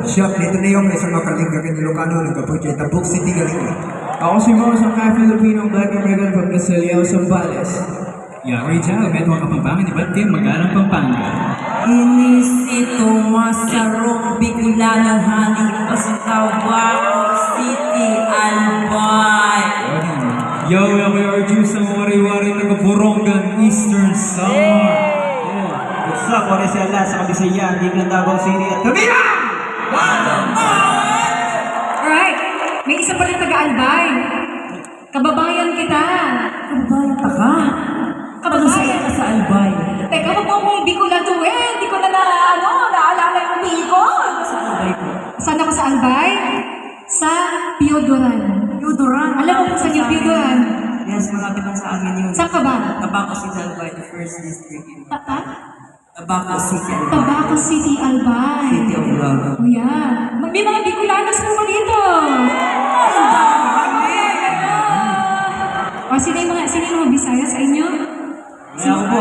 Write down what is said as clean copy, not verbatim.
Siya, dito na yung isang makalingagan ng Ilocano, nagkapunta Tabuk City galing. Ako si Mo, isang ka-Filipino Black American from Casillao, Zambales. Yari Jao, Metro Kapampangan, iba't din Magalang Pampanga. Inisito masarong Bicolano honey Pasitawao City Albay. Yo, we are Juice ang wari-wari taga-Borongan, Eastern Samar. What's up? What is your last? Sa Kabisaya, Biglang Davao City at Kabila! Alright, may isa pa rin taga-Albay. Kababayan kita. Kababayan pa ka? Kababayan ka sa Albay. Teka, wag mo akong Bicolano eh. Hindi ko na naalala yung Bicol. Sa Albay po. Saan ako sa Albay? Sa Piodoran. Piodoran. Alam mo kung saan yung Piodoran? Yes, malapit lang sa amin yun. Saan ka ba? Tabaco City Albay, the first district. Tata? Tabaco City Albay. Tabaco City, Albay. City of Love. Oh, yeah. May mga Bicolanos po ba dito? O, sino yung mga Bisaya sa inyo? Ako po.